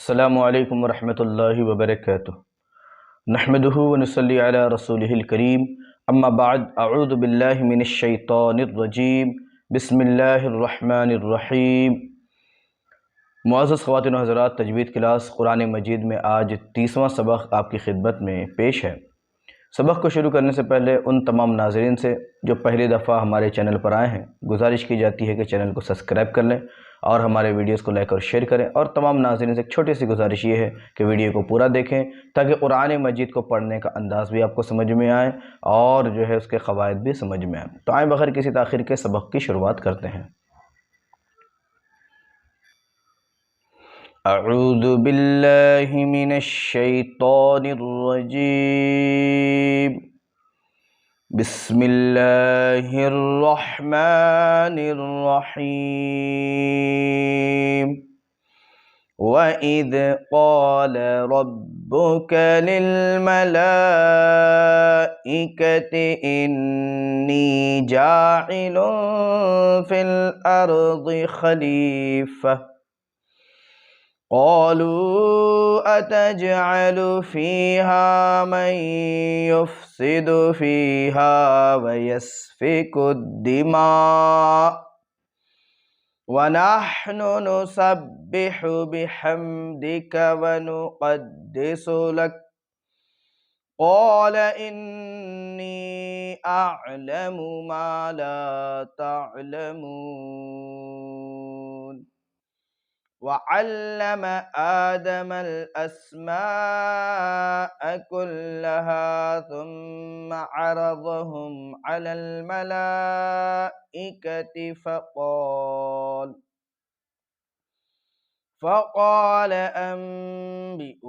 السلام علیکم ورحمۃ اللہ وبرکاتہ نحمدہ ونصلی علی رسولہ الکریم اما بعد اعوذ باللہ من الشیطان الرجیم بسم اللہ الرحمن الرحیم۔ معزز خواتین و حضرات، تجوید کلاس قرآن مجید میں آج 30واں سبق آپ کی خدمت میں پیش ہے۔ سبق کو شروع کرنے سے پہلے ان تمام ناظرین سے جو پہلی دفعہ ہمارے چینل پر آئے ہیں گزارش کی جاتی ہے کہ چینل کو سبسکرائب کر لیں اور ہمارے ویڈیوز کو لائک اور شیئر کریں، اور تمام ناظرین سے ایک چھوٹی سی گزارش یہ ہے کہ ویڈیو کو پورا دیکھیں تاکہ قرآن مجید کو پڑھنے کا انداز بھی آپ کو سمجھ میں آئے اور جو ہے اس کے قواعد بھی سمجھ میں آئیں۔ تو آئیں بغیر کسی تاخیر کے سبق کی شروعات کرتے ہیں۔ اعوذ باللہ من الشیطان الرجیم، بسم اللہ الرحمن الرحیم۔ وَإِذْ قَالَ رَبُّكَ لِلْمَلَائِكَةِ إِنِّي جَاعِلٌ فِي الْأَرْضِ خَلِيفَةً قالوا أتجعل فيها من يفسد فيها ويسفك الدماء ونحن نسبح بحمدك ونقدس لك قال إني أعلم ما لا تعلمون وعلم آدم الأسماء كلها ثم عرضهم على الملائكة فقال أنبئوني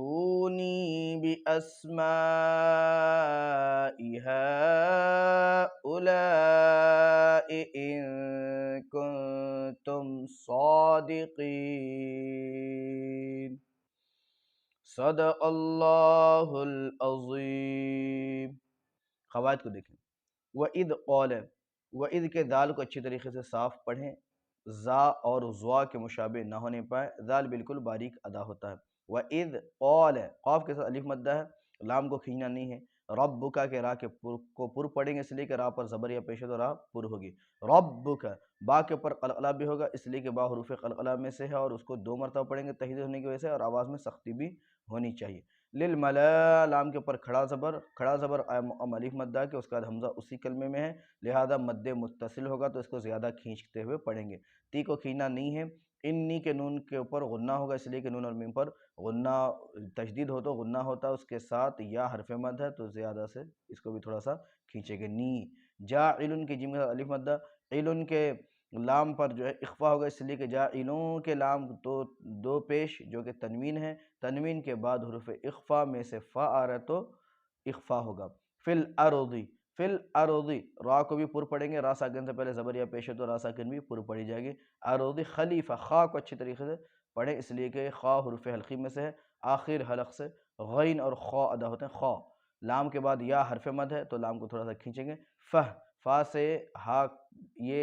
بأسماء هؤلاء إن كنتم صادقين۔ صدق اللہ العظیم۔ قواعد کو دیکھیں۔ وَإِذْ قَالَ، وَإِذْ کے دال کو اچھی طریقے سے صاف پڑھیں، زا اور زوا کے مشابہ نہ ہونے پائے، دال بالکل باریک ادا ہوتا ہے۔ وَإِذْ قَالَ، قاف کے ساتھ الف مدہ ہے، لام کو کھینچنا نہیں ہے۔ ربک کے را کے کو پر پڑھیں گے اس لیے کہ را پر زبر یا پیش ہے تو را پر ہوگی۔ ربک، با کے اوپر قلقلہ بھی ہوگا اس لیے کہ با حروف قلقلہ میں سے ہے اور اس کو 2 مرتبہ پڑھیں گے تشدید ہونے کی وجہ سے، اور آواز میں سختی بھی ہونی چاہیے۔ للملا، لام کے اوپر کھڑا زبر الف مدہ کہ اس کا حمزہ اسی کلمے میں ہے، لہذا مد متصل ہوگا تو اس کو زیادہ کھینچتے ہوئے پڑھیں گے۔ تی کو کھینچنا نہیں ہے۔ انی کے نون کے اوپر غنہ ہوگا اس لیے کہ نون اور میم پر غنہ تشدید ہو تو غنہ ہوتا، اس کے ساتھ یا حرف مد ہے تو زیادہ سے اس کو بھی تھوڑا سا کھینچے گے۔ نی، جاعلن کے جیم کے ساتھ الف مدہ، علن کے لام پر جو ہے اخفا ہوگا اس لیے کہ جاعلون کے لام تو 2 پیش جو کہ تنوین ہے، تنوین کے بعد حروف اخفا میں سے فا آ رہا ہے تو اخفا ہوگا۔ فی الارض، فی الارض، را کو بھی پر پڑھیں گے، را ساکن سے پہلے زبر یا پیش ہے تو را ساکن بھی پر پڑھی جائے گی۔ ارض خلیفہ، خا کو اچھی طریقے سے پڑھیں اس لیے کہ خا حروف حلقی میں سے ہے، آخر حلق سے غین اور خا ادا ہوتے ہیں۔ خا، لام کے بعد یا حرف مد ہے تو لام کو تھوڑا سا کھینچیں گے۔ فہ، فا سے ہا، یہ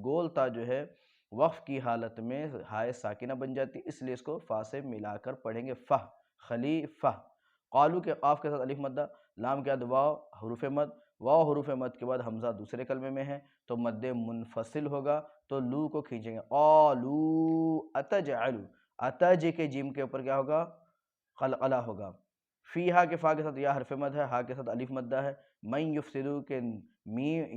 گول تا جو ہے وقف کی حالت میں ہائے ساکنہ بن جاتی اس لیے اس کو فا سے ملا کر پڑھیں گے۔ فہ، خلیفہ۔ قالو کے قاف کے ساتھ الف مدہ، لام کے بعد واو حروف مد، واو حروف مد کے بعد حمزہ دوسرے کلمے میں ہے تو مد منفصل ہوگا تو لو کو کھینچیں گے۔ قالو اتجعل، اتج کے جیم کے اوپر کیا ہوگا؟ قلقلہ ہوگا۔ فیہا کے فا کے ساتھ یا حرف مد ہے، ہا کے ساتھ الف مدہ ہے۔ من یفسدو کے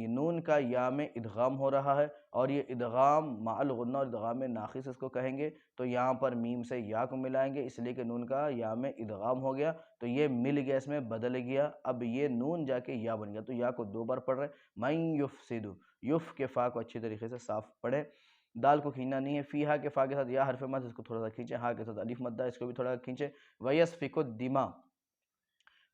نون کا یا میں ادغام ہو رہا ہے اور یہ ادغام مع الغنہ اور ادغام ناقص اس کو کہیں گے، تو یہاں پر میم سے یا کو ملائیں گے اس لیے کہ نون کا یا میں ادغام ہو گیا تو یہ مل گیا، اس میں بدل گیا، اب یہ نون جا کے یا بن گیا تو یا کو 2 بار پڑھ رہے ہیں۔ من یفسدو، یف کے فا کو اچھی طریقے سے صاف پڑھیں، دال کو کھینچنا نہیں ہے۔ فیہا کے فا کے ساتھ یا حرف مد، اس کو تھوڑا سا کھینچیں، ہا کے ساتھ الف مدہ اس کو بھی تھوڑا کھینچیں۔ ویسفک الدماء،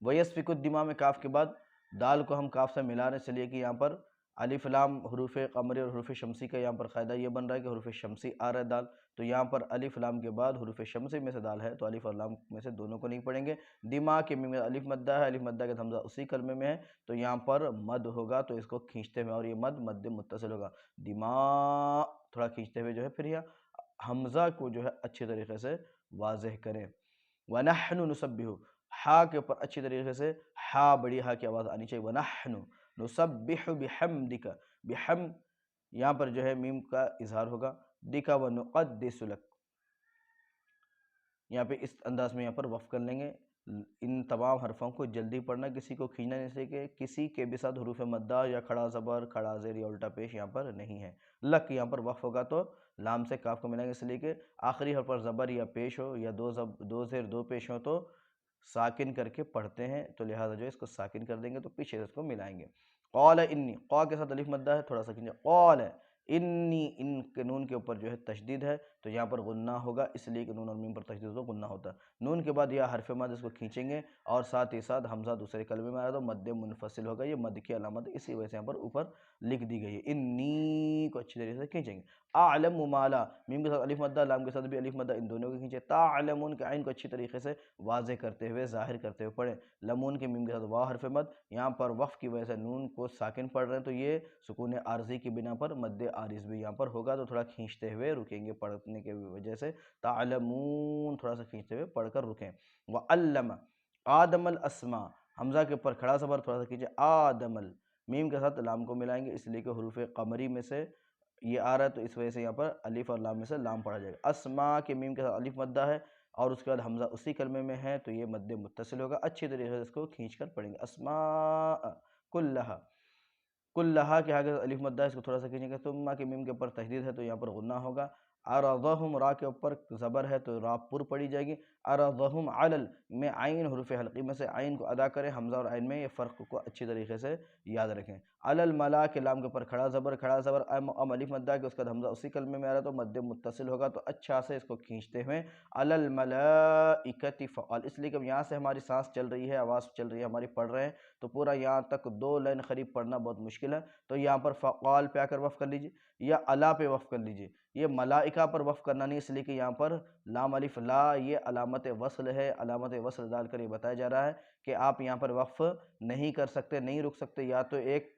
ویسفک الدماء میں کاف کے بعد دال کو ہم کاف سے ملا رہے ہیں اس لیے کہ یہاں پر الف لام حروف قمری اور حروف شمسی کا یہاں پر قاعدہ یہ بن رہا ہے کہ حروف شمسی آ رہا ہے دال، تو یہاں پر الف لام کے بعد حروف شمسی میں سے دال ہے تو الف اور لام میں سے دونوں کو نہیں پڑھیں گے۔ دماء کے میم میں الف مدہ ہے، الف مدہ کے حمزہ اسی کلمے میں ہے تو یہاں پر مد ہوگا تو اس کو کھینچتے ہوئے، اور یہ مد متصل ہوگا۔ دماء، تھوڑا کھینچتے ہوئے جو ہے پھر یہ حمزہ کو جو ہے اچھی طریقے سے واضح کریں۔ वनहनु नुसब्बिहु, हा के ऊपर अच्छी तरीके से हा बड़ी हा की आवाज़ आनी चाहिए। वनहनु नुसब्बिहु बिहम्दिका, बिहम यहाँ पर जो है मीम का इजहार होगा। दिका व नुक़द्दिसु लक, यहाँ पे इस अंदाज में यहाँ पर वफ़ कर लेंगे। इन तमाम हरफों को जल्दी पढ़ना, किसी को खींचना नहीं, से कि किसी के भी साथ हरूफ मद्दा या खड़ा ज़बर, खड़ा ज़ेर या उल्टा पेश यहाँ पर नहीं है। लक यहाँ पर वफ़ होगा तो लाम से काफ को मिलाएंगे, इसलिए कि आखिरी हर्फ पर ज़बर या पेश हो या दो ज़ेर दो पेश हो तो साकिन करके पढ़ते हैं, तो लिहाजा जो है इसको साकिन कर देंगे तो पीछे से इसको मिलाएंगे। क़ाल इन्नी, क़ा के साथ अलिफ मद्दा है, थोड़ा सा खींचे। क़ाल इन्नी, इन के नून के ऊपर जो है तशदीद है तो यहाँ पर गुन्ना होगा, इसलिए कि नून और मीम पर तशदीद हो गुन्ना होता है। नून के बाद या हरफ मद इसको खींचेंगे और साथ ही साथ हमजा दूसरे कलमे में आया तो मद मुनफसिल होगा। ये मद की अलामत इसी वजह से यहाँ पर ऊपर लिख दी गई है। इन्नी को अच्छी तरीके से खींचेंगे। आलम माला, मीम के साथ अलिफ मद्दा, लाम के साथ भी अलिफ मद्दा, इन दोनों को खींचे। तालमून के आइन को अच्छी तरीके से वाज़े करते हुए ज़ाहिर करते हुए पढ़ें। लमून के मीम के साथ वाह हरफ मद, यहाँ पर वफ़ की वजह से नून को साकिन पढ़ रहे हैं तो ये सुकून आर्जी की बिना पर मद आरिज़ भी यहाँ पर होगा, तो थोड़ा खींचते हुए रुकेंगे पढ़ने के वजह से। तालमून थोड़ा सा खींचते हुए पढ़कर रुकें। व अल्लम आदमल अस्मा, हमज़ा के ऊपर खड़ा ज़बर थोड़ा सा खींचे। आदमल, मीम के साथ लाम को मिलाएंगे, इसलिए कि हुरूफ़ क़मरी में से ये आ रहा है तो इस वजह से यहाँ पर अलिफ और लाम में से लाम पढ़ा जाएगा। अस्मा के मीम के साथ अलिफ मद्दा है और उसके बाद हमज़ा उसी कलमे में है तो ये मद्दे मुत्तसिल होगा। अच्छी तरीके से इसको खींच कर पढ़ेंगे। अस्मा कुल्लहा, कुल्लहा के आगे अलिफ मद्दा है, इसको थोड़ा सा खींचेंगे। सुम्मा के मीम के ऊपर तशदीद है तो यहाँ पर गुन्ना होगा। अरज़हुम, रा के ऊपर ज़बर है तो रा पुर पड़ी जाएगी। अरज़हुम अलल में आइन हुरूफ़ हल्क़ी में से आइन को अदा करें, हमज़ा और आइन में ये फ़र्क को अच्छी तरीके से याद रखें। अलल मला के लाम के ऊपर खड़ा ज़बर अम अलिफ मद्दा के उसका हमज़ा उसी कलमे में आ रहा है तो मद्द मुत्तसिल होगा, तो अच्छा से इसको खींचते हुए अलल मलाइकति फ़अल, इसलिए कि यहाँ से हमारी सांस चल रही है, आवाज़ चल रही है, हमारी पढ़ रहे हैं तो पूरा यहाँ तक दो लाइन करीब पढ़ना बहुत मुश्किल है। तो यहाँ पर फ़क़ाल पे आकर वफ़ कर लीजिए या अला पे वफ़ कर लीजिए। ये मलाइका पर वफ़ करना नहीं, इसलिए कि यहाँ पर लाम अलिफ ला ये अलामत वस्ल है। अलामत वस्ल डालकर ये बताया जा रहा है कि आप यहाँ पर वफ़ नहीं कर सकते, नहीं रुक सकते, या तो एक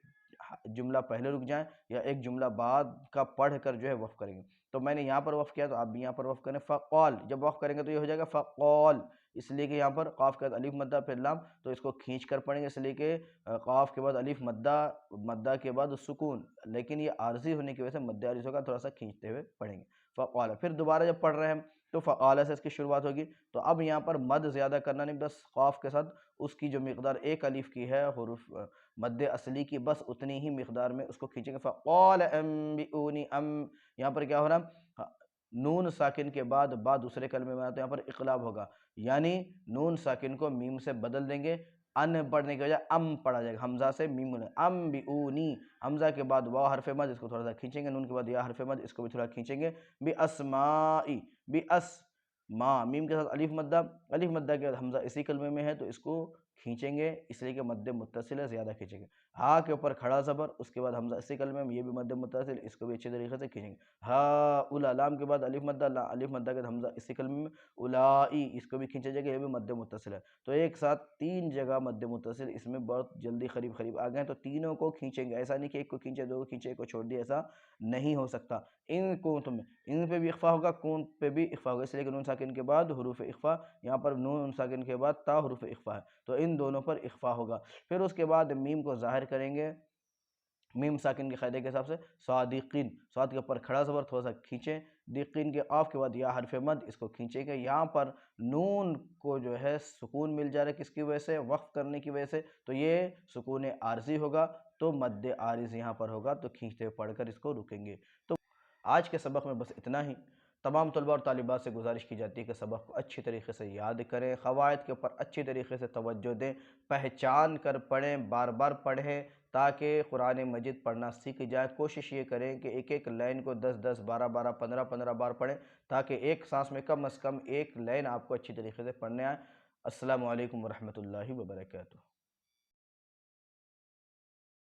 जुमला पहले रुक जाएं या एक जुमला बाद का पढ़ कर जो है वफ़ करेंगे। तो मैंने यहाँ पर वफ़ किया तो आप भी यहाँ पर वफ़ करें। फ़क़ाल जब वफ़ करेंगे तो ये हो जाएगा फ़क़ाल, इसलिए कि यहाँ पर क़ाफ़ के बाद अलिफ मद्दा फिर लाम, तो इसको खींच कर पढ़ेंगे, इसलिए कि क़ाफ़ के बाद अलिफ मद्दा, मद्दा के बाद सुकून, लेकिन ये आर्जी होने की वजह से मद्द आरिज़ होगा, थोड़ा सा खींचते हुए पढ़ेंगे। फ़क़ाल, फिर दोबारा जब पढ़ रहे हैं तो फ़क़ाल से इसकी शुरुआत होगी। तो अब यहाँ पर मद ज़्यादा करना नहीं, बस क़ाफ़ के साथ उसकी जो मिक़दार एक अलिफ की है हुरूफ़ मद्द असली की, बस उतनी ही मिक़दार में उसको खींचेंगे। फ़क़ाल अंबिऊनी, यहाँ पर क्या हो रहा है, नून साकिन के बाद बा दूसरे कलमे में आता है, यहाँ पर इक़लाब होगा, यानी नून साकिन को मीम से बदल देंगे। अन पढ़ने की वजह अम पढ़ा जाएगा, हमज़ा से मीम अंबिऊनी, हमज़ा के बाद वाव हरफ मद, इसको थोड़ा सा खींचेंगे। नून के बाद या हरफ मद, इसको भी थोड़ा खींचेंगे। बि अस्माई, बि अस माँ, मीम के साथ अलिफ मद्दा, अलिफ मद्दा के बाद हमज़ा इसी कलमे में है तो इसको खींचेंगे, इसलिए कि मद्द मुत्तसिल है, ज़्यादा खींचेंगे। हा के ऊपर खड़ा ज़बर, उसके बाद हमज़ा इसी कलमे में, ये भी मद्द मुत्तसिल, इसको भी अच्छे तरीके से खींचेंगे। हा उला, लाम के बाद अलिफ मद्दा, अलिफ मद्दा के बाद हमज़ा इसी कलमे में, उलाई, इसको भी खींचा जाएगा, ये भी मद्द मुत्तसिल है। तो एक साथ तीन जगह मद्द मुत्तसिल, इसमें बहुत जल्दी करीब करीब आ गए, तो तीनों को खींचेंगे। ऐसा नहीं कि एक को खींचे, दो को खींचे, एक को छोड़ दिया, ऐसा नहीं हो सकता। इन कूंत में, इन पे भी इख्फा होगा, कूंत पे भी इख्फा होगा, इसलिए कि नून साकिन के बाद हुरूफ़ इख्फा, यहाँ पर नून साकिन के बाद ता हुरूफ़ इख्फा है, तो इन दोनों पर इख्फा होगा। फिर उसके बाद मीम को ज़ाहिर करेंगे मीम साकिन के क़ायदे के हिसाब से। सादिक़ीन, साद के ऊपर खड़ा ज़बर थोड़ा सा खींचें। दीक़ीन के ऑफ के बाद या हरफ मद, इसको खींचेंगे। यहाँ पर नून को जो है सुकून मिल जा रहा है, किसकी वजह से, वक्फ़ करने की वजह से, तो ये सुकून आर्जी होगा, तो मद्द आरिज़ यहाँ पर होगा, तो खींचते हुए पढ़कर इसको रुकेंगे। तो आज के सबक में बस इतना ही। तमाम तलबा और तालिबात से गुजारिश की जाती है कि सबक को अच्छी तरीके से याद करें, क़वाइद के ऊपर अच्छी तरीके से तवज्जो दें, पहचान कर पढ़ें, बार बार पढ़ें, ताकि कुरान मजीद पढ़ना सीख जाए। कोशिश ये करें कि एक एक लाइन को 10-10, 12-12, 15-15 बार पढ़ें, ताकि एक सांस में कम से कम एक लाइन आपको अच्छी तरीके से पढ़ने आए। अस्सलामु अलैकुम वरहमतुल्लाहि वबरकातुहू।